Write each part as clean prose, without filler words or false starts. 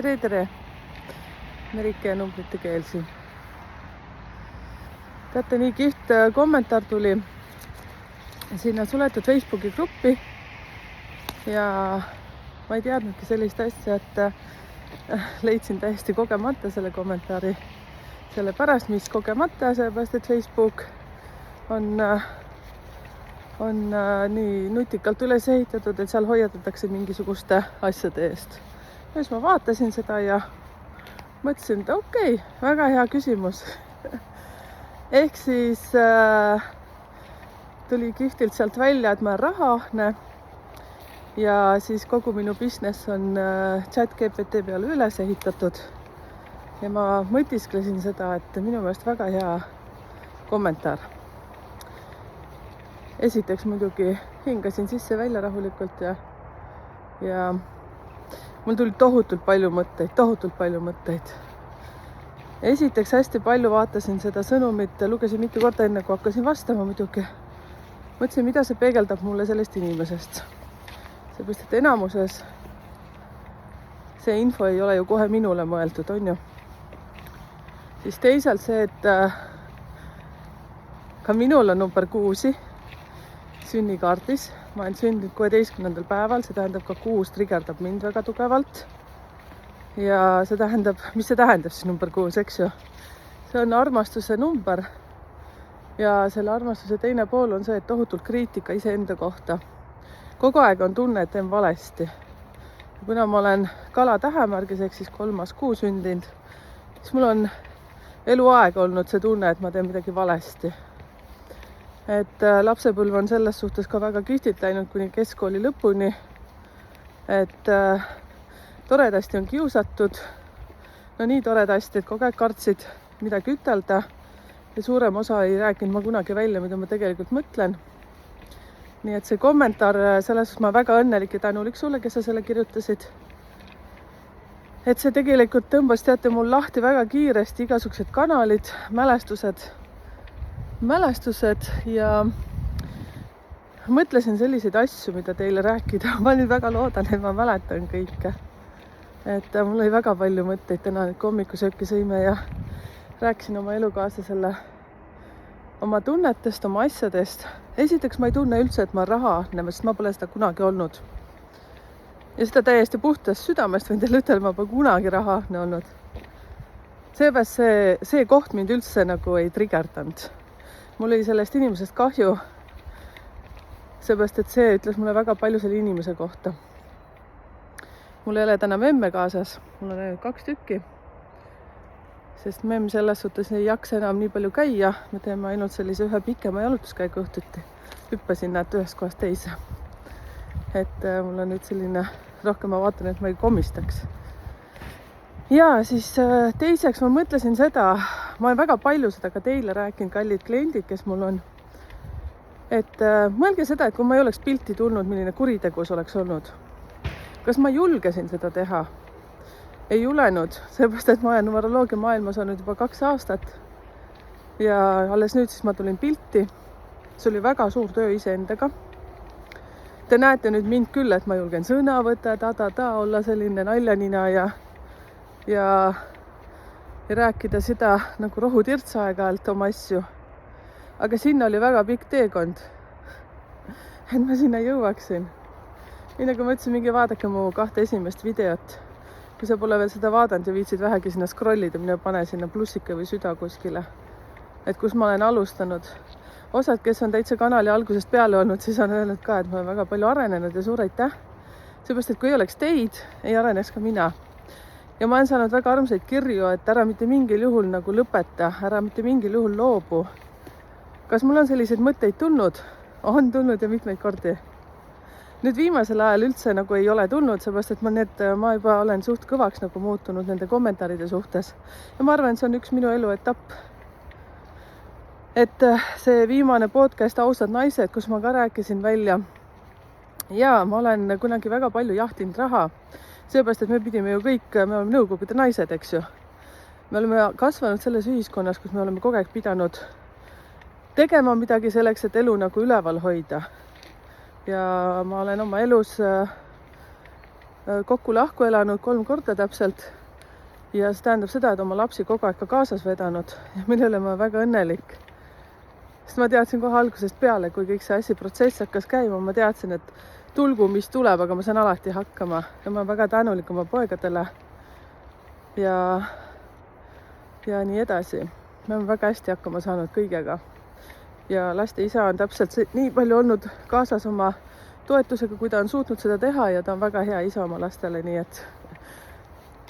tere! Merike ja numbrite keel siin. Teate, nii kihvt kommentaar tuli sinna suletud Facebooki gruppi ja ma ei teadnudki sellist asja, et leidsin täiesti kogemata selle kommentaari. Sellepärast, mis kogemata, sellepärast, et Facebook on nii nutikalt üles ehitatud, et seal hoiatatakse mingisuguste asjade eest. Ja siis ma vaatasin seda ja mõtlesin, et okei, väga hea küsimus. Ehk siis tuli kihvtilt sealt välja, et ma olen rahaahne ja siis kogu minu business on ChatGPT peale üles ehitatud. Ja ma mõtisklesin seda, et minu meelest väga hea kommentaar. Esiteks muidugi hingasin sisse välja rahulikult ja mul tuli tohutult palju mõtteid. Esiteks hästi palju vaatasin seda sõnumit, lugesin mitu korda enne, kui hakkasin vastama muidugi. Mõtlesin, mida see peegeldab mulle sellest inimesest. Seepärast, et enamuses see info ei ole ju kohe minule mõeldud, on ju. Siis teisalt see, et ka minul on number 6 sünnikaardis. Ma olen sündinud 16. päeval, see tähendab ka 6 trigerdab mind väga tugevalt. Ja see tähendab, mis see tähendab siis number 6, eks ju? See on armastuse number ja selle armastuse teine pool on see, et tohutult kriitika iseenda kohta. Kogu aeg on tunne, et teen valesti. Ja kuna ma olen kala tähemärgis, ehk siis 3. kuu sündinud, siis mul on eluaeg olnud see tunne, et ma teen midagi valesti. Et lapsepõlv on selles suhtes ka väga kihvtilt läinud kuni keskkooli lõpuni. Et toredasti on kiusatud. No nii toredasti, et kogu aeg kartsid midagi ütelda. Ja suurem osa ei rääkinud ma kunagi välja, mida ma tegelikult mõtlen. Nii et see kommentaar, selles ma väga õnnelik ja tänulik sulle, kes sa selle kirjutasid. Et see tegelikult tõmbas, teate, mul lahti väga kiiresti igasugused kanalid, mälestused ja mõtlesin selliseid asju, mida teile rääkida. Ma nüüd väga loodan, et ma mäletan kõike. Et mul oli väga palju mõtteid täna, kui hommikusööki sõime ja rääkisin oma elukaaslasele oma tunnetest, oma asjadest. Esiteks ma ei tunne üldse, et ma rahaahne, sest ma pole seda kunagi olnud. Ja seda täiesti puhtast südamest võin teile ütelda, ma pole kunagi rahaahne olnud. Seepärast see koht mind üldse nagu ei trigerdanud. Mul oli sellest inimesest kahju, seepärast, et see ütles mulle väga palju selle inimese kohta. Mul ei ole täna memme kaasas, mul on ainult 2 tükki, sest memm selles suhtes ei jaksa enam nii palju käia. Me teeme ainult sellise ühe pikema jalutuskäigu õhtuti. Hüppasin näed ühest kohast teise. Et mul on nüüd selline, rohkem ma vaatan, et ma ei komistaks. Ja siis teiseks ma mõtlesin seda, ma olen väga palju seda ka teile rääkinud, kallid kliendid, kes mul on. Et mõelge seda, et kui ma ei oleks pilti tulnud, milline kuritegus oleks olnud. Kas ma julgesin seda teha? Ei julenud, seepärast, et ma olen numeroloogia maailmas olnud juba 2 aastat. Ja alles nüüd siis ma tulin pilti. See oli väga suur töö iseendaga. Te näete nüüd mind küll, et ma julgen sõna võtta, olla selline naljanina ja rääkida seda nagu rohutirtsa aeg-ajalt oma asju. Aga sinna oli väga pikk teekond, et ma sinna jõuaksin. Nii nagu ma ütlesin, mingi vaadake mu 2 esimest videot. Kui sa pole veel seda vaadanud ja viitsid vähegi sinna scrollida, mine pane sinna plussike või süda kuskile. Et kus ma olen alustanud. Osad, kes on täitsa kanali algusest peale olnud, siis on öelnud ka, et ma olen väga palju arenenud ja suur aitäh. Seepärast, et kui ei oleks teid, ei areneks ka mina. Ja ma olen saanud väga armsaid kirju, et ära mitte mingil juhul nagu lõpeta, ära mitte mingil juhul loobu. Kas mul on selliseid mõtteid tulnud? On tulnud ja mitmeid kordi. Nüüd viimasel ajal üldse nagu ei ole tulnud, seepärast, et ma juba olen suht kõvaks nagu muutunud nende kommentaaride suhtes. Ja ma arvan, et see on üks minu elu etapp. Et see viimane podcast Ausad naised, kus ma ka rääkisin välja. Ja ma olen kunagi väga palju jahtinud raha. Seepärast, et me pidime ju kõik, me oleme nõukogude naised, eks ju. Me oleme kasvanud selles ühiskonnas, kus me oleme kogu aeg pidanud tegema midagi selleks, et elu nagu üleval hoida. Ja ma olen oma elus kokku lahku elanud 3 korda täpselt. Ja see tähendab seda, et oma lapsi kogu aeg ka kaasas vedanud ja mille üle ma väga õnnelik. Sest ma teadsin kohe algusest peale, kui kõik see protsess hakkas käima, ma teadsin, et tulgu, mis tuleb, aga ma saan alati hakkama. Ja ma olen väga tänulik oma poegadele ja nii edasi. Me oleme väga hästi hakkama saanud kõigega. Ja laste isa on täpselt nii palju olnud kaasas oma toetusega, kui ta on suutnud seda teha ja ta on väga hea isa oma lastele, nii et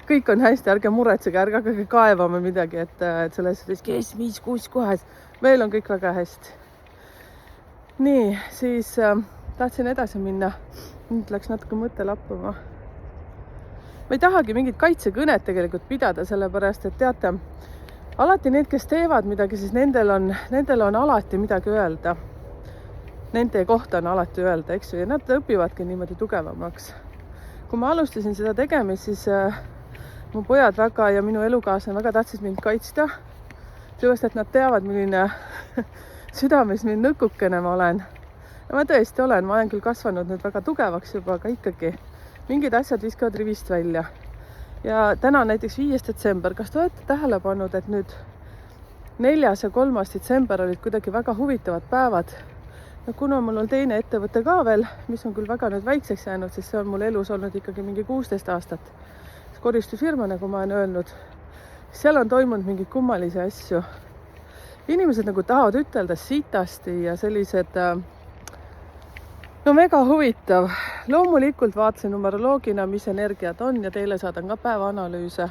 kõik on hästi, ärge muretsege, ärge hakake kaevama midagi, et selles suhtes, kes, mis, kus, kohas. Meil on kõik väga hästi. Nii, siis tahtsin edasi minna. Nüüd läks natuke mõte lappuma. Ma ei tahagi mingit kaitsekõnet tegelikult pidada, sellepärast, et teate, alati need, kes teevad midagi, siis nendel on alati midagi öelda. Nende kohta on alati öelda, eks ju, ja nad õpivadki niimoodi tugevamaks. Kui ma alustasin seda tegemist, siis mu pojad väga ja minu elukaaslane väga tahtsid mind kaitsta. Sellepärast, et nad teavad, milline südames mind nõkukene ma olen. Ja ma tõesti olen, ma olen küll kasvanud nüüd väga tugevaks juba, aga ikkagi mingid asjad viskavad rivist välja. Ja täna näiteks 5. detsember, kas te olete tähele pannud, et nüüd 4. ja 3. detsember olid kuidagi väga huvitavad päevad. Ja kuna mul on teine ettevõte ka veel, mis on küll väga nüüd väikseks jäänud, siis see on mul elus olnud ikkagi mingi 16 aastat. Koristusfirma, nagu ma olen öelnud, seal on toimunud mingeid kummalisi asju. Inimesed nagu tahavad ütelda sitasti ja sellised, no mega huvitav. Loomulikult vaatasin numeroloogina, mis energiad on ja teile saadan ka päevaanalüüse.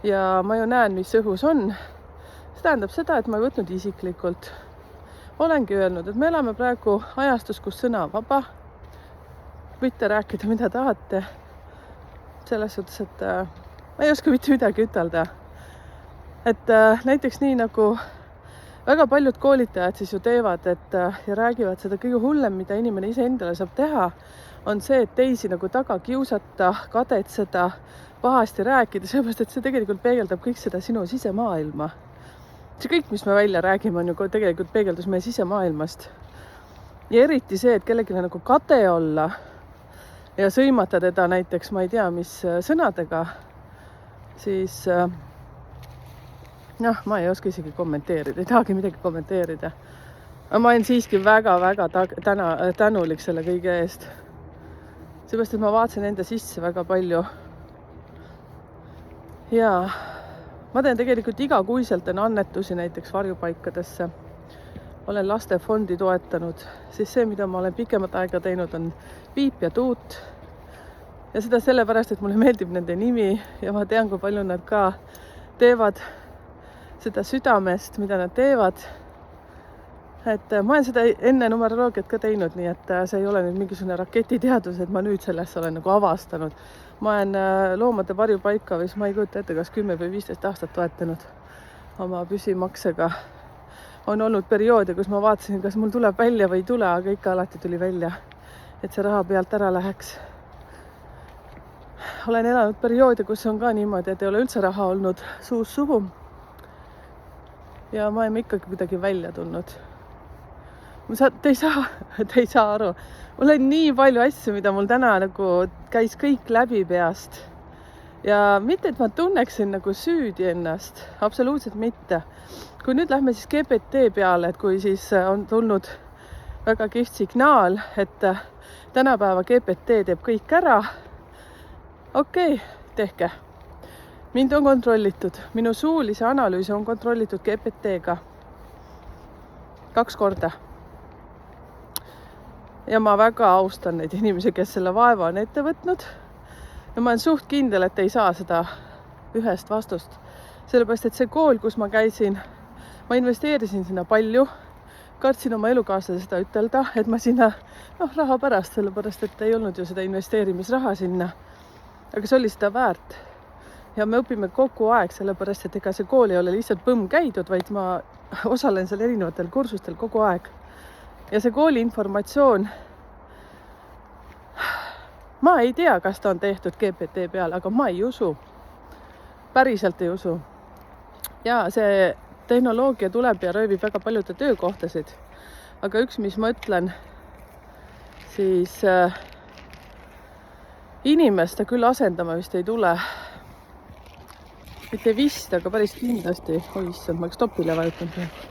Ja ma ju näen, mis õhus on. See tähendab seda, et ma ei võtnud isiklikult. Olengi öelnud, et me elame praegu ajastus, kus sõna vaba. Võite rääkida, mida tahate. Selles suhtes, et ma ei oska mitte midagi ütelda. Et näiteks nii nagu väga paljud koolitajad siis ju teevad, ja räägivad seda kõige hullem, mida inimene ise endale saab teha, on see, et teisi nagu taga kiusata, kadetseda, pahasti rääkida, sellepärast, et see tegelikult peegeldab kõik seda sinu sisemaailma. See kõik, mis me välja räägime, on ju tegelikult peegeldus meie sisemaailmast. Ja eriti see, et kellelegi nagu kade olla ja sõimata teda näiteks, ma ei tea, mis sõnadega, siis ma ei oska isegi kommenteerida, ei tahagi midagi kommenteerida. Aga ma olen siiski väga-väga tänulik selle kõige eest. Seepärast, et ma vaatasin enda sisse väga palju. Ja ma teen tegelikult igakuiselt annetusi näiteks varjupaikadesse. Olen lastefondi toetanud, siis see, mida ma olen pikemat aega teinud, on Piip ja Tuut. Ja seda sellepärast, et mulle meeldib nende nimi ja ma tean, kui palju nad ka teevad seda südamest, mida nad teevad. Et ma olen seda enne numeroloogiat ka teinud, nii et see ei ole nüüd mingisugune raketiteadus, et ma nüüd sellesse olen nagu avastanud. Ma olen loomade varjupaika või ma ei kujuta ette, kas 10 või 15 aastat toetanud oma püsimaksega. On olnud perioode, kus ma vaatasin, kas mul tuleb välja või ei tule, aga ikka alati tuli välja, et see raha pealt ära läheks. Olen elanud perioode, kus on ka niimoodi, et ei ole üldse raha olnud suus suhu. Ja ma olen ikkagi kuidagi välja tulnud. Te ei saa aru. Mul on nii palju asju, mida mul täna nagu käis kõik läbi peast. Ja mitte, et ma tunneksin nagu süüdi ennast, absoluutselt mitte. Kui nüüd lähme siis GPT peale, et kui siis on tulnud väga kihvt signaal, et tänapäeva GPT teeb kõik ära, okei, tehke. Mind on kontrollitud. Minu suulise analüüsi on kontrollitud GPT-ga 2 korda. Ja ma väga austan neid inimesi, kes selle vaeva on ette võtnud. Ja ma olen suht kindel, et ei saa seda ühest vastust. Sellepärast, et see kool, kus ma käisin, ma investeerisin sinna palju, kartsin oma elukaaslase seda ütelda, et ma sinna raha pärast, sellepärast, et ei olnud ju seda investeerimisraha sinna. Aga see oli seda väärt. Ja me õpime kogu aeg, sellepärast, et ega see kool ei ole lihtsalt põmm käidud, vaid ma osalen seal erinevatel kursustel kogu aeg. Ja see kooli informatsioon, ma ei tea, kas ta on tehtud GPT peale, aga ma ei usu. Päriselt ei usu. Ja see tehnoloogia tuleb ja röövib väga paljude töökohtasid. Aga üks, mis ma ütlen, siis inimest ta küll asendama vist ei tule. Mitte vist, aga päris kindlasti. Oi issand, ma stopile vajutanud.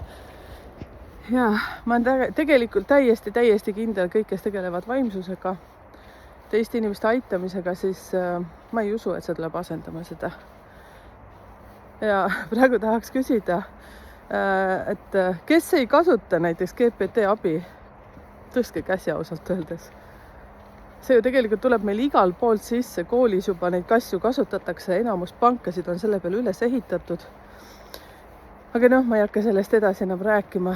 Ja ma olen tegelikult täiesti kindel kõik, kes tegelevad vaimsusega, teiste inimeste aitamisega, siis ma ei usu, et see tuleb asendama seda. Ja praegu tahaks küsida, et kes ei kasuta näiteks GPT abi, tõstke käsi ausalt öeldes. See ju tegelikult tuleb meil igal poolt sisse, koolis juba neid kasju kasutatakse, enamus pankasid on selle peale üles ehitatud. Aga ma ei hakka sellest edasi enam rääkima.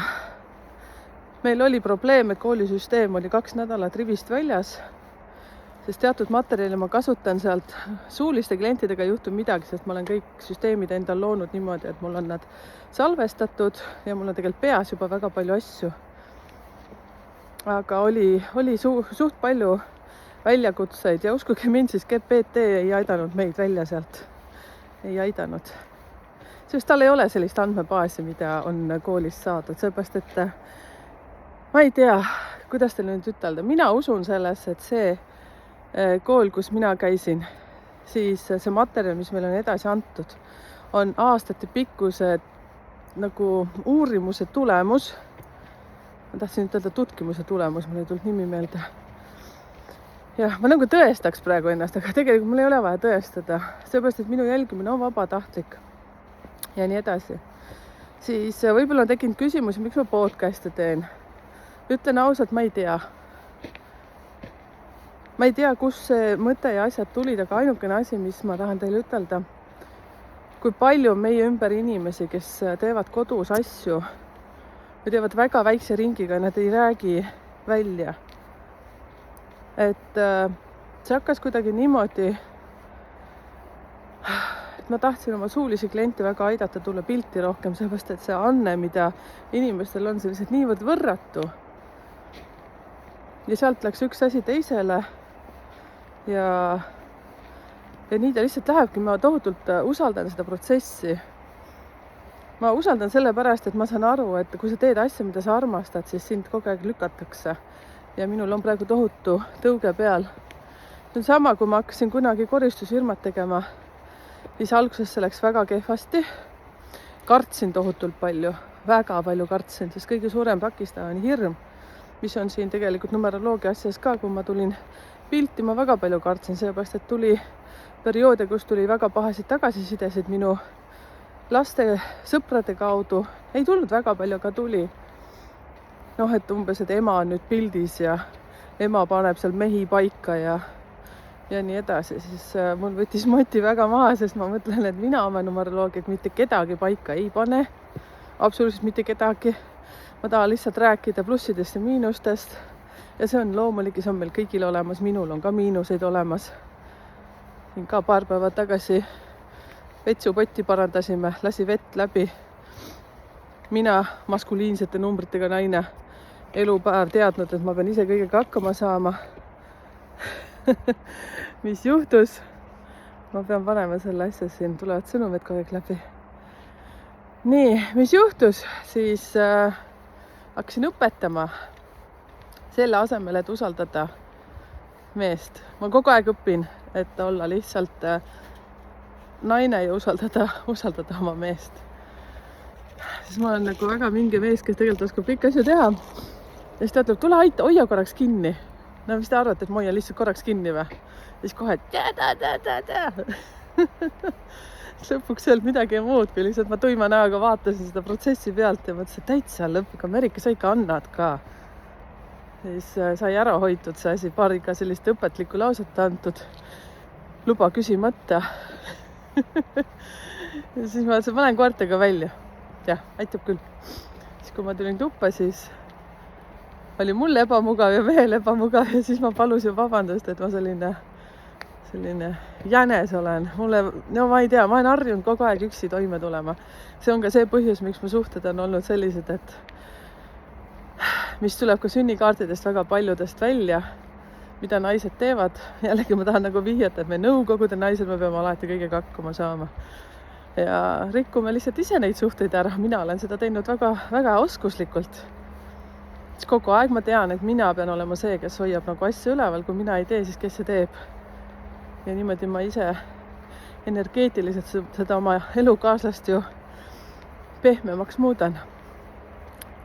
Meil oli probleem, et koolisüsteem oli 2 nädalat rivist väljas, sest teatud materjali ma kasutan sealt. Suuliste klientidega ei juhtu midagi, sest ma olen kõik süsteemid endal loonud niimoodi, et mul on nad salvestatud ja mul on tegelikult peas juba väga palju asju. Aga oli suht palju väljakutseid ja uskuge mind, siis GPT ei aidanud meid välja sealt. Ei aidanud. Sest tal ei ole sellist andmebaasi, mida on koolis saadud, seepärast, et ma ei tea, kuidas teile nüüd ütelda. Mina usun sellesse, et see kool, kus mina käisin, siis see materjal, mis meil on edasi antud, on aastate pikkuse nagu uurimuse tulemus. Ma tahtsin ütelda tutkimuse tulemus, mul ei tulnud nimi meelde. Ja ma nagu tõestaks praegu ennast, aga tegelikult mul ei ole vaja tõestada. Seepärast, et minu jälgimine on vabatahtlik ja nii edasi. Siis võib-olla on tekkinud küsimus, miks ma podcast'e teen. Ütlen ausalt, ma ei tea. Ma ei tea, kus see mõte ja asjad tulid, aga ainukene asi, mis ma tahan teile ütelda, kui palju on meie ümber inimesi, kes teevad kodus asju või teevad väga väikse ringiga, nad ei räägi välja. Et see hakkas kuidagi niimoodi, et ma tahtsin oma suulisi kliente väga aidata tulla pilti rohkem, seepärast, et see anne, mida inimestel on, see lihtsalt niivõrd võrratu. Ja sealt läks üks asi teisele ja nii ta lihtsalt lähebki. Ma tohutult usaldan seda protsessi. Ma usaldan selle pärast, et ma saan aru, et kui sa teed asja, mida sa armastad, siis sind kogu aeg lükatakse. Ja minul on praegu tohutu tõuge peal. See on sama, kui ma hakkasin kunagi koristusfirmat tegema, siis alguses see läks väga kehvasti. Kartsin tohutult palju, väga palju kartsin, sest kõige suurem takistaja on hirm, mis on siin tegelikult numeroloogia asjas ka. Kui ma tulin pilti, ma väga palju kartsin, seepärast, et tuli perioode, kus tuli väga pahasid tagasisidesid minu laste sõprade kaudu. Ei tulnud väga palju, aga tuli. Et umbes, et ema on nüüd pildis ja ema paneb seal mehi paika ja nii edasi. Siis mul võttis moti väga maha, sest ma mõtlen, et mina oma numeroloogiat mitte kedagi paika ei pane. Absoluutselt mitte kedagi. Ma tahan lihtsalt rääkida plussidest ja miinustest. Ja see on loomulik, see on meil kõigil olemas. Minul on ka miinuseid olemas. Siin ka paar päeva tagasi vetsupotti parandasime, lasi vett läbi. Mina, maskuliinsete numbritega naine, elupäev teadnud, et ma pean ise kõigega hakkama saama. Mis juhtus? Ma pean panema selle asja siin, tulevad sõnumid kogu aeg läbi. Nii, mis juhtus? Siis hakkasin õpetama selle asemel, et usaldada meest. Ma kogu aeg õpin, et olla lihtsalt naine ja usaldada oma meest. Siis ma olen nagu väga mingi mees, kes tegelikult oskab kõiki asju teha. Ja siis ta ütleb, tule aita, hoia korraks kinni. No mis te arvate, et ma hoian lihtsalt korraks kinni või? Ja siis kohe, lõpuks ei olnud midagi muud, kui lihtsalt ma tuima näoga vaatasin seda protsessi pealt ja mõtlesin, et täitsa lõpuga Ameerika sa ikka annad ka. Ja siis sai ära hoitud see asi, paariga sellist õpetlikku lauset antud. Luba küsimata. Ja siis ma ütlesin, ma lähen koertega välja. Jah, aitab küll. Siis kui ma tulin tuppa, siis oli mul ebamugav ja veel ebamugav ja siis ma palusin vabandust, et ma selline jänes olen. Ma ei tea, ma olen harjunud kogu aeg üksi toime tulema. See on ka see põhjus, miks mu suhted on olnud sellised, et mis tuleb ka sünnikaartidest väga paljudest välja, mida naised teevad. Jällegi ma tahan nagu vihjata, et me nõukogude naised, me peame alati kõigega hakkama saama. Ja rikkume lihtsalt ise neid suhteid ära. Mina olen seda teinud väga, väga oskuslikult. Kogu aeg ma tean, et mina pean olema see, kes hoiab nagu asja üleval. Kui mina ei tee, siis kes see teeb? ja niimoodi ma ise energeetiliselt seda oma elukaaslast ju pehmemaks muudan.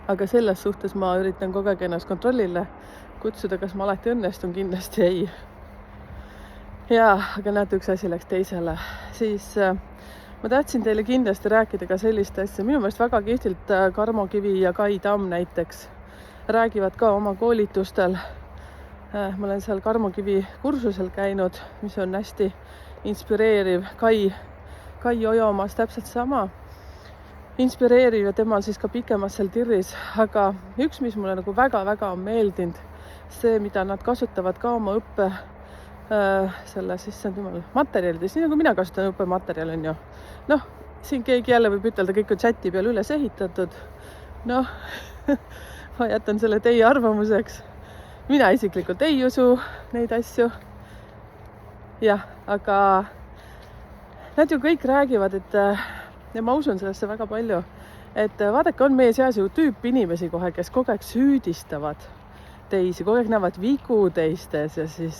Aga selles suhtes ma üritan kogu aeg ennast kontrollile kutsuda, kas ma alati õnnestun, kindlasti ei. Ja, aga näete, üks asi läks teisele. Siis ma tahtsin teile kindlasti rääkida ka sellist asja. Minu meelest väga kihvtilt Karmo Kivi ja Kai Tamm näiteks räägivad ka oma koolitustel. Ma olen seal Karmo Kivi kursusel käinud, mis on hästi inspireeriv. Kai Ojomaas täpselt sama inspireeriv ja temal siis ka pikemas seal tirris. Aga üks, mis mulle nagu väga-väga on meeldinud, see, mida nad kasutavad ka oma õppe selle materjalides, nii nagu mina kasutan õppematerjal, on ju. Noh, siin keegi jälle võib ütelda, kõik on chati peal üles ehitatud. Noh, ma jätan selle teie arvamuseks. Mina isiklikult ei usu neid asju. Jah, aga nad ju kõik räägivad, et ja ma usun sellesse väga palju, et vaadake, on meie seas ju tüüp inimesi kohe, kes kogu aeg süüdistavad teisi, kogu aeg näevad vigu teistes ja siis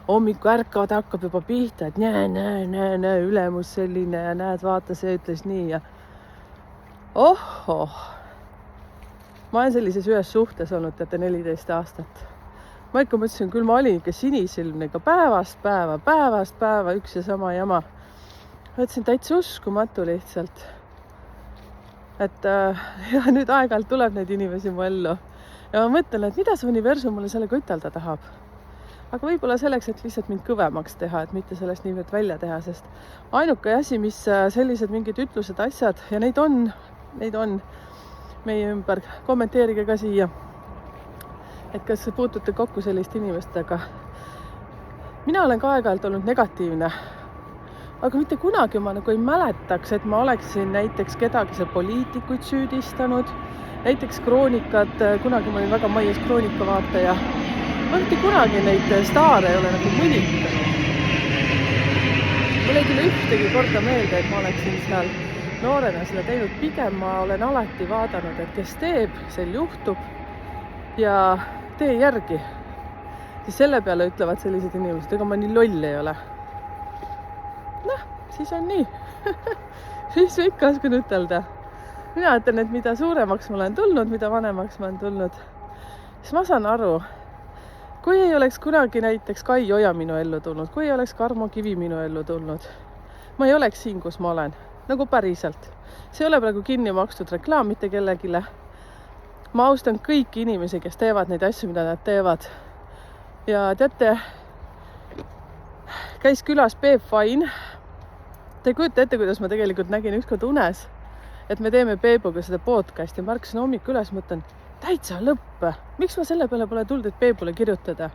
hommiku ärkavad, hakkab juba pihta, et näe, ülemus selline ja näed, vaata, see ütles nii ja ma olen sellises ühes suhtes olnud, teate, 14 aastat. Ma ikka mõtlesin, küll ma olin ikka sinisilmne, ikka päevast päeva, üks ja sama jama. Mõtlesin täitsa uskumatu lihtsalt. Et ja nüüd aeg-ajalt tuleb neid inimesi mu ellu. Ja ma mõtlen, et mida see universum mulle sellega ütelda tahab. Aga võib-olla selleks, et lihtsalt mind kõvemaks teha, et mitte sellest niivõrd välja teha, sest ainuke asi, mis sellised mingid ütlused, asjad, ja neid on meie ümber, kommenteerige ka siia, et kas puutute kokku selliste inimestega. Mina olen ka aeg-ajalt olnud negatiivne, aga mitte kunagi ma nagu ei mäletaks, et ma oleksin näiteks kedagi seal poliitikuid süüdistanud, näiteks kroonikat, kunagi ma olin väga maies kroonikavaataja. Ma mitte kunagi neid staare ei ole nagu mõnitanud. Mul ei küll ühtegi korda meelde, et ma oleksin seal noorena seda teinud. Pigem ma olen alati vaadanud, et kes teeb, sel juhtub ja tee järgi. Siis selle peale ütlevad sellised inimesed, ega ma nii loll ei ole. Noh, siis on nii. Siis ma ikka oskan ütelda. Mina ütlen, et mida suuremaks ma olen tulnud, mida vanemaks ma olen tulnud, siis ma saan aru, kui ei oleks kunagi näiteks Kai Oja minu ellu tulnud, kui ei oleks Karmo Kivi minu ellu tulnud, ma ei oleks siin, kus ma olen, nagu päriselt. See ei ole praegu kinni makstud reklaam mitte kellegile. Ma austan kõiki inimesi, kes teevad neid asju, mida nad teevad. Ja teate, käis külas Peep Vain. Te kujuta ette, kuidas ma tegelikult nägin ükskord unes, et me teeme Peebuga seda podcasti. Ma ärkasin hommikul üles, mõtlen, täitsa lõpp. Miks ma selle peale pole tulnud, et Peebule kirjutada?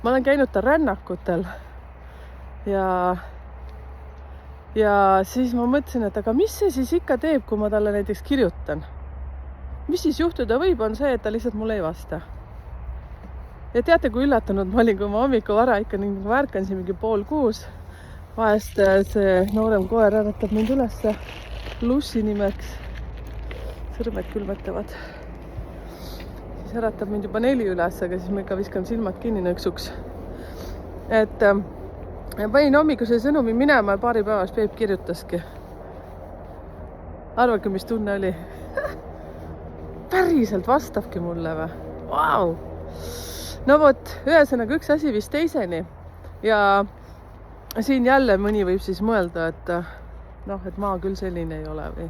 Ma olen käinud ta rännakutel ja siis ma mõtlesin, et aga mis see siis ikka teeb, kui ma talle näiteks kirjutan? Mis siis juhtuda võib, on see, et ta lihtsalt mulle ei vasta. Ja teate, kui üllatunud ma olin, kui ma hommiku vara ikka ma ärkan siin mingi 5:30. Vahest see noorem koer äratab mind üles Lussi nimeks. Sõrmed külmetavad. Siis äratab mind juba 4 üles, aga siis ma ikka viskan silmad kinni nõksuks. Et panin hommikuse sõnumi minema ja paari päevas Peep kirjutaski. Arvake, mis tunne oli? Päriselt vastabki mulle või? Vau! No vot, ühesõnaga üks asi vist teiseni. Ja siin jälle mõni võib siis mõelda, et et ma küll selline ei ole või.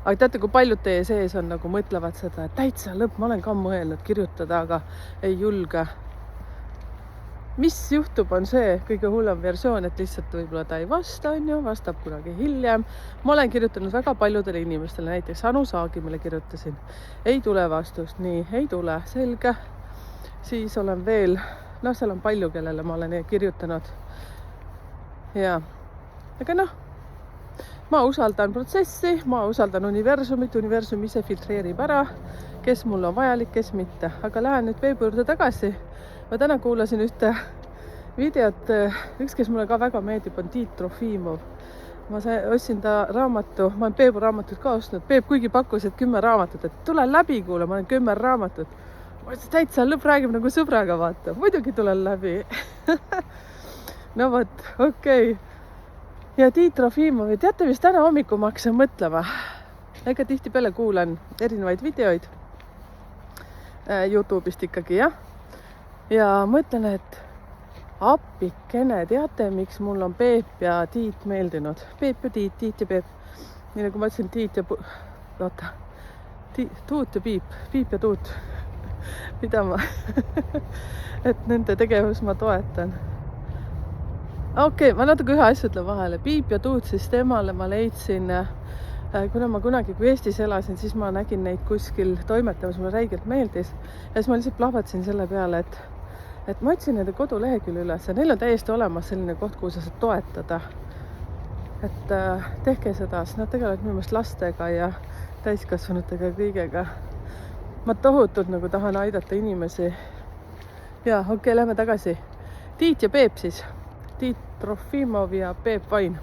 Aga teate, kui paljud teie sees on nagu mõtlevad seda, et täitsa lõpp, ma olen ka mõelnud kirjutada, aga ei julge. Mis juhtub, on see kõige hullem versioon, et lihtsalt võib-olla ta ei vasta, vastab kunagi hiljem. Ma olen kirjutanud väga paljudele inimestele, näiteks Anu Saagimile kirjutasin. Ei tule vastust, nii, ei tule, selge. Siis olen veel, seal on palju, kellele ma olen kirjutanud. Ja, aga ma usaldan protsessi, ma usaldan universumit, universum ise filtreerib ära, kes mul on vajalik, kes mitte. Aga lähen nüüd Peebu juurde tagasi. Ma täna kuulasin ühte videot, üks, kes mulle ka väga meeldib, on Tiit Trofimov. Ma ostsin ta raamatu, ma olen Peebu raamatut ka ostnud. Peep kuigi pakkus, et 10 raamatut, et tule läbi kuule, ma olen 10 raamatut. täitsa lõpp räägib nagu sõbraga, vaata. Muidugi tulen läbi. No vot, okei. Ja Tiit Trofimovi, teate, mis täna hommiku ma hakkasin mõtlema? Ega tihtipeale kuulan erinevaid videoid YouTube'ist ikkagi, jah. Ja mõtlen, et appikene, teate, miks mul on Peep ja Tiit meeldinud? Peep ja Tiit, Tiit ja Peep. Nii nagu ma ütlesin, Tiit ja Tuut ja Piip ja Tuut. Mida ma et nende tegevus ma toetan. Okei, ma natuke ühe asja ütlen vahele. Piip ja Tuut, siis temale ma leidsin, kuna ma kunagi, kui Eestis elasin, siis ma nägin neid kuskil toimetamas, mulle räigelt meeldis. Ja siis ma lihtsalt plahvatsin selle peale, et ma otsin nende kodulehekülje üles ja neil on täiesti olemas selline koht, kuhu sa saad toetada. Et tehke seda, sest nad tegelevad minu meelest lastega ja täiskasvanutega ja kõigega. Ma tohutult nagu tahan aidata inimesi. Ja okei, lähme tagasi. Tiit ja Peep siis. Tiit Trofimov ja Peep Vain.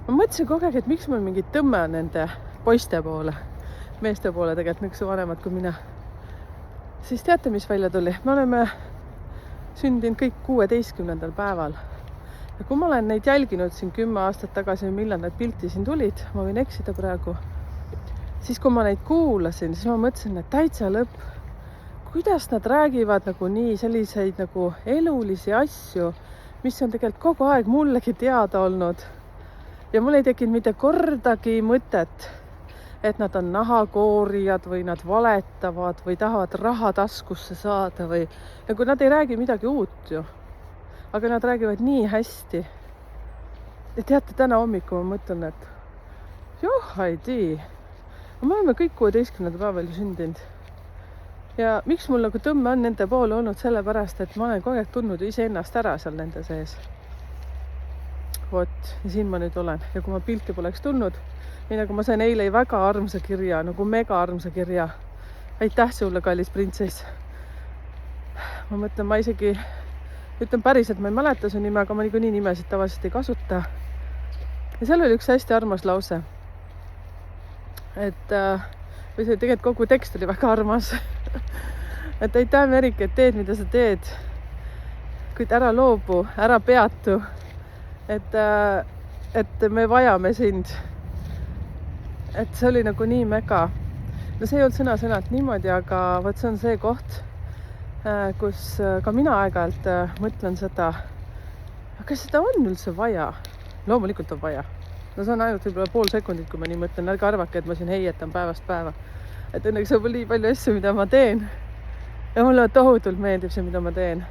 Ma mõtlesin kogu aeg, et miks mul mingi tõmme on nende poiste poole. Meeste poole tegelikult nõksu vanemad kui mina. Siis teate, mis välja tuli? Me oleme sündinud kõik 16. päeval. Ja kui ma olen neid jälginud siin 10 aastat tagasi, millal need pilti siin tulid, ma võin eksida praegu, siis kui ma neid kuulasin, siis ma mõtlesin, et täitsa lõpp, kuidas nad räägivad nagu nii selliseid nagu elulisi asju, mis on tegelikult kogu aeg mullegi teada olnud. Ja mul ei tekinud mitte kordagi mõtet, et nad on nahakoorijad või nad valetavad või tahavad raha taskusse saada või nagu nad ei räägi midagi uut ju. Aga nad räägivad nii hästi. Ja teate, täna hommiku ma mõtlen, et ei tea. Me oleme kõik 16. päeval sündinud. Ja miks mul nagu tõmme on nende poole olnud sellepärast, et ma olen kogu aeg tundnud iseennast ära seal nende sees. Vot, ja siin ma nüüd olen. Ja kui ma pilti poleks tulnud, nii nagu ma sain eile väga armsa kirja, nagu mega armsa kirja. Aitäh sulle, kallis printsess. Ma mõtlen, ma isegi ütlen päriselt, ma ei mäleta su nime, aga ma niikuinii nimesid tavaliselt ei kasuta. Ja seal oli üks hästi armas lause. Et, või see tegelikult kogu tekst oli väga armas. Et aitäh, Merike, et teed, mida sa teed. Kuid ära loobu, ära peatu. Et me vajame sind. Et see oli nagu nii mega. No see ei olnud sõna-sõnalt niimoodi, aga võt see on see koht, kus ka mina aeg-ajalt mõtlen seda, kas seda on üldse vaja? Loomulikult on vaja. No see on ainult võib-olla pool sekundit, kui ma nii mõtlen. Ärge arvake, et ma siin heietan päevast päeva. Et õnneks on nii palju asju, mida ma teen. Ja mulle tohutult meeldib see, mida ma teen.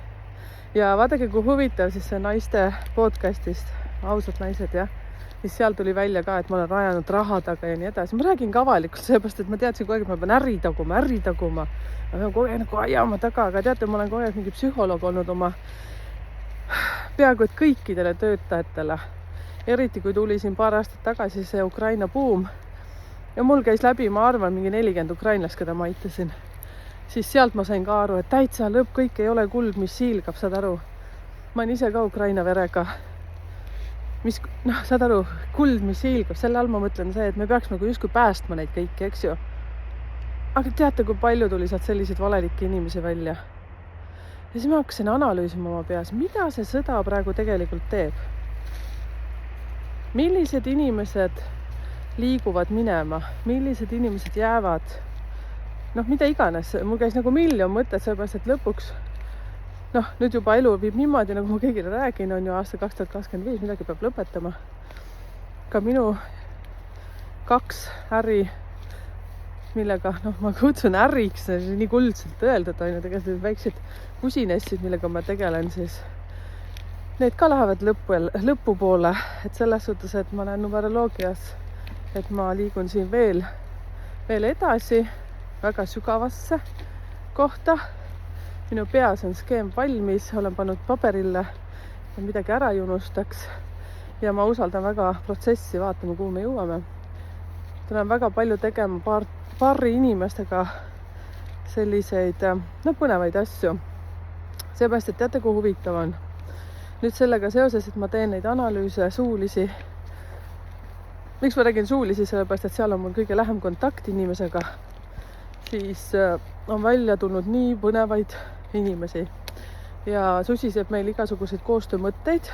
Ja vaadake, kui huvitav siis see naiste podcastist, ausad naised, jah. Siis seal tuli välja ka, et ma olen rajanud raha taga ja nii edasi. Ma räägin ka avalikult, seepärast, et ma teadsin kogu aeg, et ma pean äri taguma. Ma pean kogu aeg nagu ajama taga, aga teate, ma olen kogu aeg mingi psühholoog olnud oma peaaegu et kõikidele töötajatele. Eriti kui tuli siin paar aastat tagasi see Ukraina buum. Ja mul käis läbi, ma arvan, mingi 40 ukrainlast, keda ma aitasin. Siis sealt ma sain ka aru, et täitsa lõpp, kõik ei ole kuld, mis siilgab, saad aru. Ma olen ise ka Ukraina verega. Saad aru, kuld, mis siilgab, selle all ma mõtlen see, et me peaks nagu justkui päästma neid kõiki, eks ju. Aga teate, kui palju tuli sealt selliseid valelikke inimesi välja. Ja siis ma hakkasin analüüsima oma peas, mida see sõda praegu tegelikult teeb. Millised inimesed liiguvad minema, millised inimesed jäävad. Mida iganes, mul käis nagu miljon mõtet, sellepärast, et lõpuks nüüd juba elu viib niimoodi, nagu ma kõigile räägin, on ju aasta 2025, midagi peab lõpetama. Ka minu 2 äri, millega, ma kutsun äriks, nii kuldselt öeldud, on ju tegelikult väiksed kusinessid, millega ma tegelen, siis need ka lähevad lõpu poole, et selles suhtes, et ma olen numeroloogias, et ma liigun siin veel edasi, väga sügavasse kohta. Minu peas on skeem valmis, olen pannud paberille ja midagi ära ei unustaks. Ja ma usaldan väga protsessi, vaatame, kuhu me jõuame. Tulen väga palju tegema paari inimestega selliseid põnevaid asju. Seepärast, et teate, kui huvitav on. Nüüd sellega seoses, et ma teen neid analüüse suulisi. Miks ma räägin suulisi, sellepärast, et seal on mul kõige lähem kontakt inimesega. siis on välja tulnud nii põnevaid inimesi ja susiseb meil igasuguseid koostöömõtteid,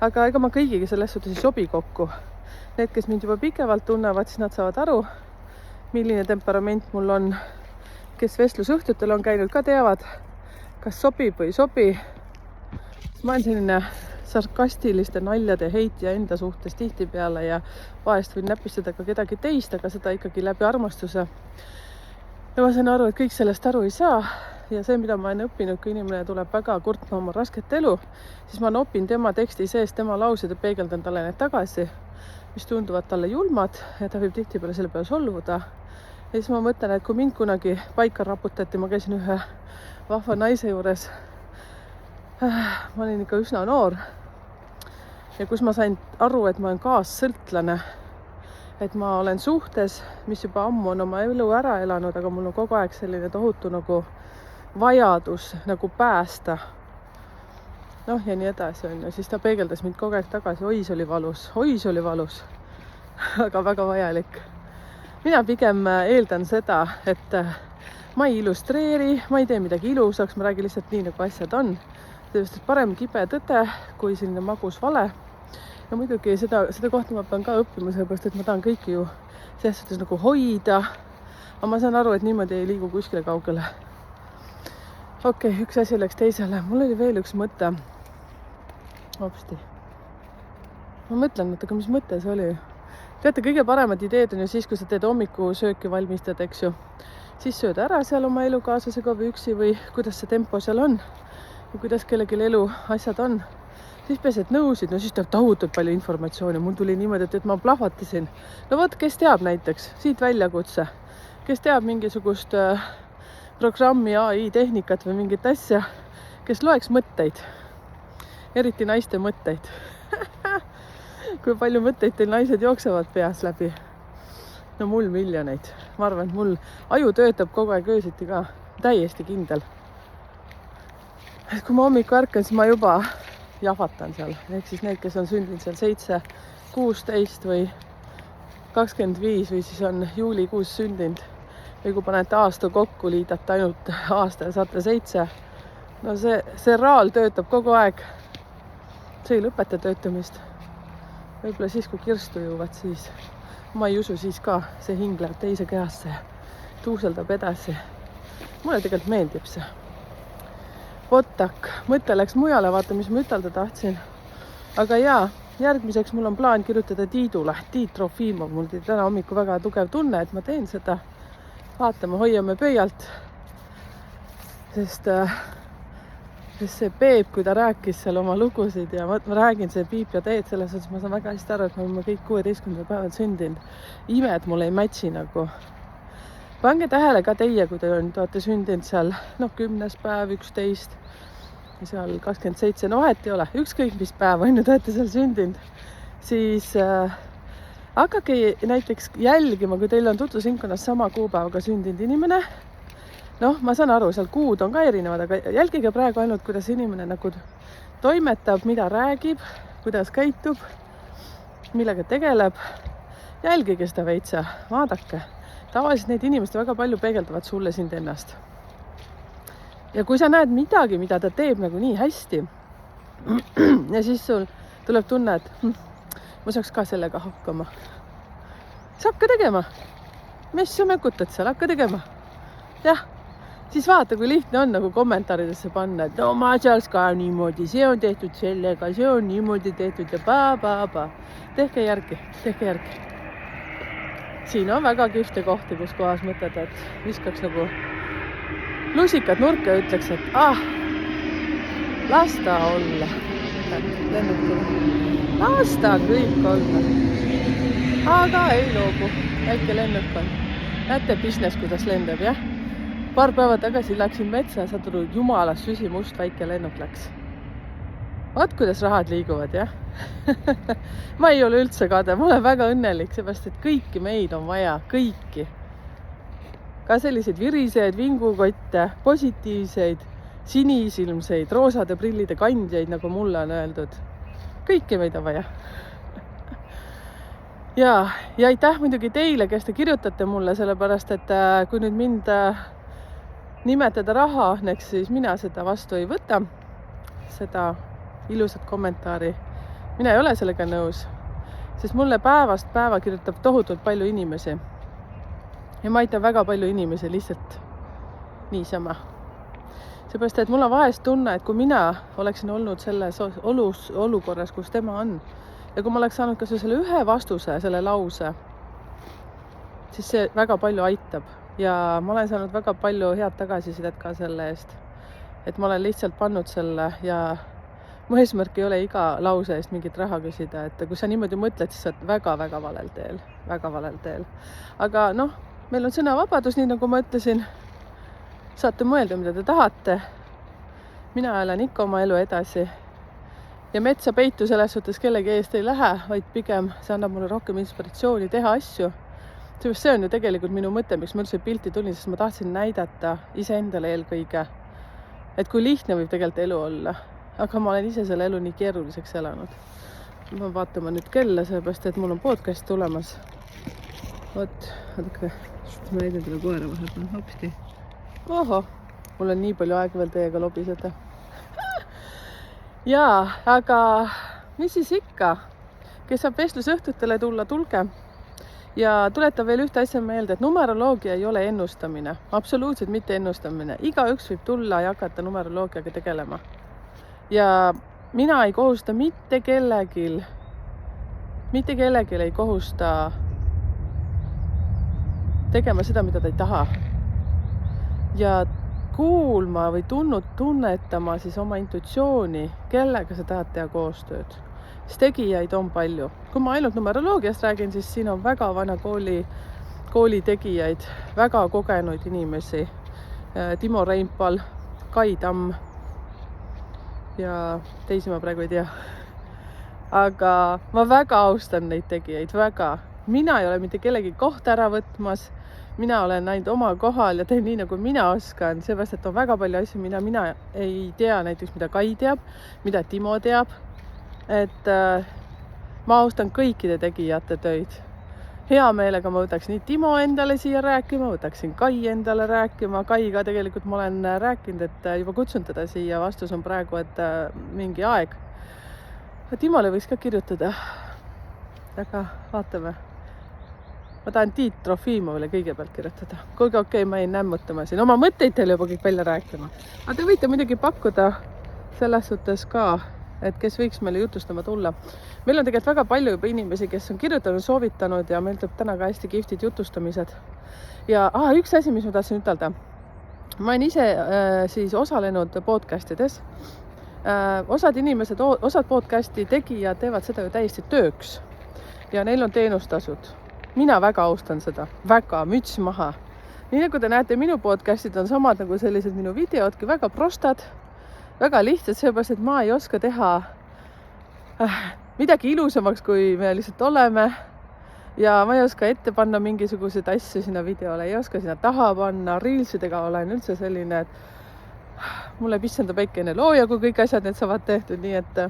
aga ega ma kõigiga selles suhtes ei sobi kokku. Need, kes mind juba pikemalt tunnevad, siis nad saavad aru, milline temperament mul on. Kes vestlusõhtutel on käinud, ka teavad, kas sobib või ei sobi. Ma olen selline sarkastiliste naljade heitja enda suhtes tihtipeale ja vahest võin näpistada ka kedagi teist, aga seda ikkagi läbi armastuse. Ja ma saan aru, et kõik sellest aru ei saa ja see, mida ma olen õppinud, kui inimene tuleb väga kurtma oma rasket elu, siis ma nopin tema teksti sees, tema laused ja peegeldan talle need tagasi, mis tunduvad talle julmad ja ta võib tihtipeale selle peale solvuda. Ja siis ma mõtlen, et kui mind kunagi paika raputati, ma käisin ühe vahva naise juures, ma olin ikka üsna noor ja kus ma sain aru, et ma olen kaassõltlane, et ma olen suhtes, mis juba ammu on oma elu ära elanud, aga mul on kogu aeg selline tohutu nagu vajadus nagu päästa. Noh ja nii edasi on ja siis ta peegeldas mind kogu aeg tagasi, oi see oli valus, aga väga vajalik. Mina pigem eeldan seda, et ma ei illustreeri, ma ei tee midagi ilusaks, ma räägin lihtsalt nii, nagu asjad on. Tõesti parem kibe tõde kui selline magus vale. Ja muidugi seda kohta ma pean ka õppima, sellepärast, et ma tahan kõiki ju selles suhtes nagu hoida. Aga ma saan aru, et niimoodi ei liigu kuskile kaugele. Okei, üks asi läks teisele. Mul oli veel üks mõte. Hopsti. Ma mõtlen, aga mis mõte see oli? Teate, kõige paremad ideed on ju siis, kui sa teed hommikusööki valmistad, eks ju. Siis sööd ära seal oma elukaaslasega või üksi või kuidas see tempo seal on ja kuidas kellelgi elu asjad on. Siis pesed nõusid, no siis tuleb tohutult palju informatsiooni. Mul tuli niimoodi, et ma plahvatasin. No vot, kes teab näiteks, siit väljakutse. Kes teab mingisugust programmi AI tehnikat või mingit asja, kes loeks mõtteid. Eriti naiste mõtteid. Kui palju mõtteid teil naised jooksevad peas läbi. No mul miljoneid. Ma arvan, et mul aju töötab kogu aeg öösiti ka. Täiesti kindel. Kui ma hommiku ärkan, siis ma juba jahvatan seal. Ehk siis need, kes on sündinud seal 7, 16 või 25 või siis on juulikuus sündinud. Või kui panete aasta kokku, liidate ainult aasta ja saate 7. No see raal töötab kogu aeg. See ei lõpeta töötamist. Võib-olla siis, kui kirstu jõuvad, siis ma ei usu siis ka. See hing läheb teise kehasse. Tuuseldab edasi. Mulle tegelikult meeldib see. Votak, mõte läks mujale, vaata, mis ma ütelda tahtsin. Aga jaa, järgmiseks mul on plaan kirjutada Tiidule, Tiit Trofimov. Mul tuli täna hommiku väga tugev tunne, et ma teen seda. Vaatame, hoiame pöialt. Sest see Peep, kui ta rääkis seal oma lugusid ja ma räägin see Piip ja Teet, selles suhtes ma saan väga hästi aru, et me oleme kõik 16. päeval sündinud. Imed mul ei matchi nagu. Pange tähele ka teie, kui te olete sündinud seal 10. päev, 11, seal 27, no vahet ei ole, ükskõik mis päev on ju te olete seal sündinud, siis hakake näiteks jälgima, kui teil on tutvusringkonnas sama kuupäevaga sündinud inimene. Ma saan aru, seal kuud on ka erinevad, aga jälgige praegu ainult, kuidas inimene nagu toimetab, mida räägib, kuidas käitub, millega tegeleb. Jälgige seda veitsa, vaadake. Tavaliselt need inimesed väga palju peegeldavad sulle sind ennast. Ja kui sa näed midagi, mida ta teeb nagu nii hästi ja siis sul tuleb tunne, et ma saaks ka sellega hakkama. Sa hakka tegema. Mis sa mökutad seal, hakka tegema. Jah, siis vaata, kui lihtne on nagu kommentaaridesse panna, et no ma saaks ka niimoodi, see on tehtud sellega, see on niimoodi tehtud ja ba. Tehke järgi. Siin on väga kihvte kohti, kus kohas mõtled, et viskaks nagu lusikad nurka ja ütleks, et las ta olla. Las ta kõik olla. Aga ei loobu. Väike lennuk on. Näete business, kuidas lendab, jah? Paar päeva tagasi läksin metsa ja saad aru, jumalas süsimust väike lennuk läks. Vaat, kuidas rahad liiguvad, jah? Ma ei ole üldse kade, ma olen väga õnnelik, seepärast, et kõiki meid on vaja, kõiki. Ka selliseid viriseid, vingukotte, positiivseid, sinisilmseid, roosade prillide kandjaid, nagu mulle on öeldud. Kõiki meid on vaja. ja aitäh muidugi teile, kes te kirjutate mulle, sellepärast et kui nüüd mind nimetada rahaahneks, siis mina seda vastu ei võta, seda ilusat kommentaari. Mina ei ole sellega nõus, sest mulle päevast päeva kirjutab tohutult palju inimesi. Ja ma aitan väga palju inimesi lihtsalt niisama. Seepärast, et mul on vahest tunne, et kui mina oleksin olnud selles olukorras, kus tema on, ja kui ma oleks saanud kas selle ühe vastuse, selle lause, siis see väga palju aitab. Ja ma olen saanud väga palju head tagasisidet ka selle eest. Et ma olen lihtsalt pannud selle ja mu eesmärk ei ole iga lause eest mingit raha küsida. Et kui sa niimoodi mõtled, siis sa oled väga-väga valel teel. Väga valel teel. Aga meil on sõnavabadus, nii nagu ma ütlesin. Saate mõelda, mida te tahate. Mina elan ikka oma elu edasi. Ja metsa peitu selles suhtes kellegi eest ei lähe, vaid pigem see annab mulle rohkem inspiratsiooni teha asju. See on ju tegelikult minu mõte, miks ma üldse pilti tulin, sest ma tahtsin näidata iseendale eelkõige, et kui lihtne võib tegelikult elu olla. Aga ma olen ise selle elu nii keeruliseks elanud. Ma vaatama nüüd kella, sellepärast, et mul on podcast tulemas. Vaadake, ma näidan teile koera vahepeal hopsti. Oho, mul on nii palju aega veel teiega lobiseda. Aga mis siis ikka? Kes saab vestlusõhtutele tulla, tulge. Ja tuletan veel ühte asja meelde, et numeroloogia ei ole ennustamine. Absoluutselt mitte ennustamine. Igaüks võib tulla ja hakata numeroloogiaga tegelema. Ja mina ei kohusta mitte kellelgi ei kohusta tegema seda, mida ta ei taha. Ja kuulma või tunnetama siis oma intuitsiooni, kellega sa tahad teha koostööd. Siis tegijaid on palju. Kui ma ainult numeroloogiast räägin, siis siin on väga vana kooli tegijaid, väga kogenud inimesi. Timo Reinpal, Kai Tamm ja teisi ma praegu ei tea. Aga ma väga austan neid tegijaid, väga. Mina ei ole mitte kellegi kohta ära võtmas. Mina olen ainult oma kohal ja teen nii, nagu mina oskan. Seepärast, et on väga palju asju, mina ei tea, näiteks mida Kai teab, mida Timo teab. Et ma austan kõikide tegijate töid. Hea meelega ma võtaks nii Timo endale siia rääkima, võtaksin Kai endale rääkima. Kaiga tegelikult ma olen rääkinud, et juba kutsun teda siia. Vastus on praegu, et mingi aeg. Timole võiks ka kirjutada. Aga vaatame. Ma tahan Tiit Trofimovile kõigepealt kirjutada. Kuulge, okei, ma ei nämmutama siin. Oma mõtteid teile juba kõik välja rääkima. Aga te võite muidugi pakkuda selles suhtes ka, et kes võiks meile jutustama tulla. Meil on tegelikult väga palju juba inimesi, kes on kirjutanud, soovitanud ja meil tuleb täna ka hästi kihvtid jutustamised. Ja üks asi, mis ma tahtsin ütelda. Ma olen ise siis osalenud podcastides. Osad inimesed, osad podcasti tegijad teevad seda ju täiesti tööks. Ja neil on teenustasud. Mina väga austan seda. Väga, müts maha. Nii nagu te näete, minu podcastid on samad nagu sellised minu videodki, väga prostad. Väga lihtsalt, seepärast, et ma ei oska teha midagi ilusamaks, kui me lihtsalt oleme. Ja ma ei oska ette panna mingisuguseid asju sinna videole, ei oska sinna taha panna. Reelsidega olen üldse selline, et mulle pissendab väikene looja, kui kõik asjad need saavad tehtud. Nii et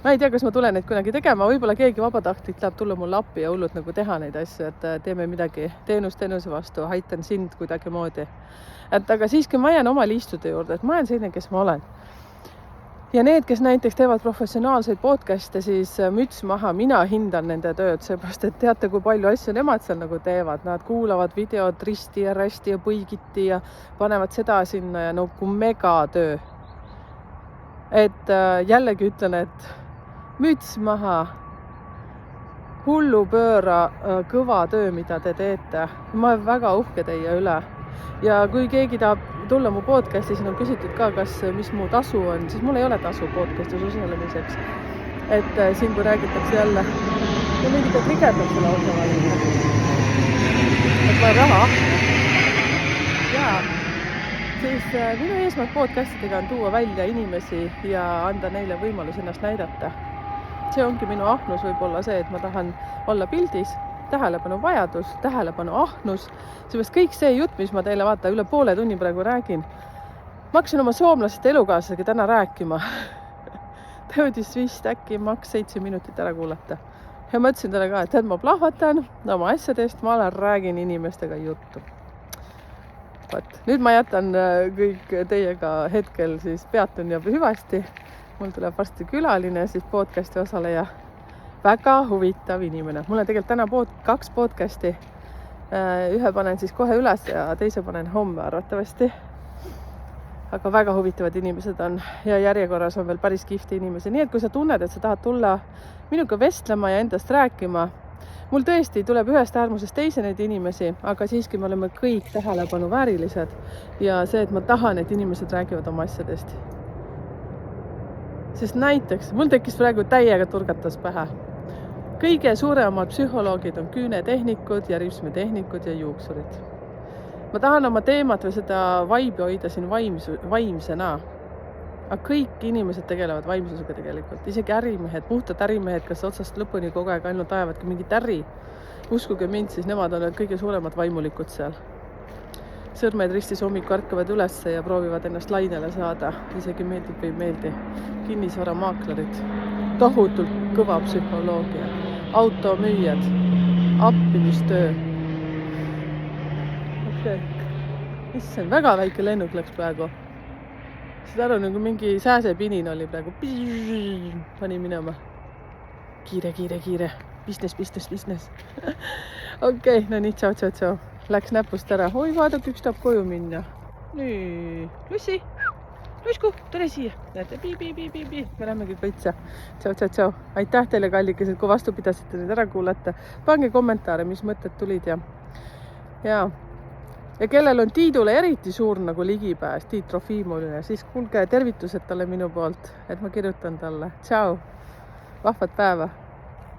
ma ei tea, kas ma tulen neid kunagi tegema. Võib-olla keegi vabatahtlik tahab tulla mulle appi ja hullult nagu teha neid asju, et teeme midagi teenuse vastu, aitan sind kuidagi moodi. Aga siiski ma jään oma liistude juurde, et ma olen selline, kes ma olen. Ja need, kes näiteks teevad professionaalseid podcaste, siis müts maha, mina hindan nende tööd, seepärast, et teate, kui palju asju nemad seal nagu teevad. Nad kuulavad videod risti ja rästi ja põigiti ja panevad seda sinna ja nagu megatöö. Et jällegi ütlen, et müts maha, hullu pööra, kõva töö, mida te teete. Ma olen väga uhke teie üle. Ja kui keegi tahab tulla mu podcasti, siin on küsitud ka, mis mu tasu on, siis mul ei ole tasu podcastis osalemiseks. Et siin kui räägitakse jälle, ja mind ikka trigerdab selle osalemine. Et ma olen raha. Ja siis minu eesmärk podcastidega on tuua välja inimesi ja anda neile võimalus ennast näidata. See ongi minu ahnus võib-olla see, et ma tahan olla pildis, tähelepanu vajadus, tähelepanu ahnus. Seepärast kõik see jutt, mis ma teile vaata üle poole tunni praegu räägin. Ma hakkasin oma soomlasest elukaaslasega täna rääkima. Ta jõudis vist äkki maks 7 minutit ära kuulata. ja ma ütlesin talle ka, et tead, ma plahvatan oma asjadest, ma räägin inimestega juttu. Võt, nüüd ma jätan kõik teiega hetkel siis peatun ja hüvasti. Mul tuleb varsti külaline, siis podcasti osaleja. Väga huvitav inimene. Mul on tegelikult täna 2 podcasti. Ühe panen siis kohe üles ja teise panen homme arvatavasti. Aga väga huvitavad inimesed on ja järjekorras on veel päris kihvti inimesi. Nii et kui sa tunned, et sa tahad tulla minuga vestlema ja endast rääkima, mul tõesti tuleb ühest äärmusest teise neid inimesi, aga siiski me oleme kõik tähelepanu väärilised ja see, et ma tahan, et inimesed räägivad oma asjadest. Sest näiteks, mul tekkis praegu täiega turgatas pähe. Kõige suuremad psühholoogid on küünetehnikud ja ripsmetehnikud ja juuksurid. Ma tahan oma teemat või seda vaibi hoida siin vaimsena. Aga kõik inimesed tegelevad vaimsusega tegelikult. Isegi ärimehed, puhtad ärimehed, kes otsast lõpuni kogu aeg ainult ajavadki mingit äri. Uskuge mind, siis nemad on kõige suuremad vaimulikud seal. Sõrmed ristis hommiku ärkavad üles ja proovivad ennast lainele saada. Isegi meeldib või ei meeldi. Kinnisvaramaaklerid. Tohutult kõva psühholoogia. Automüüjad. Appimistöö. Issand, väga väike lennuk läks praegu. Seda aru, nagu mingi sääsepinin oli praegu. Pani minema. Kiire. Business. Okei, no nii, tšau. Läks näpust ära. Oi, vaadake, üks tahab koju minna. Nii, Lussku, tule siia. Näete, bii. Me lähmegi kõitsa. Tšau. Aitäh teile, kallikesed, kui vastu pidasite nüüd ära kuulata. Pange kommentaare, mis mõtted tulid ja kellel on Tiidule eriti suur nagu ligipääs, Tiit Trofimovile, siis kuulge tervitused talle minu poolt, et ma kirjutan talle. Tšau, vahvat päeva!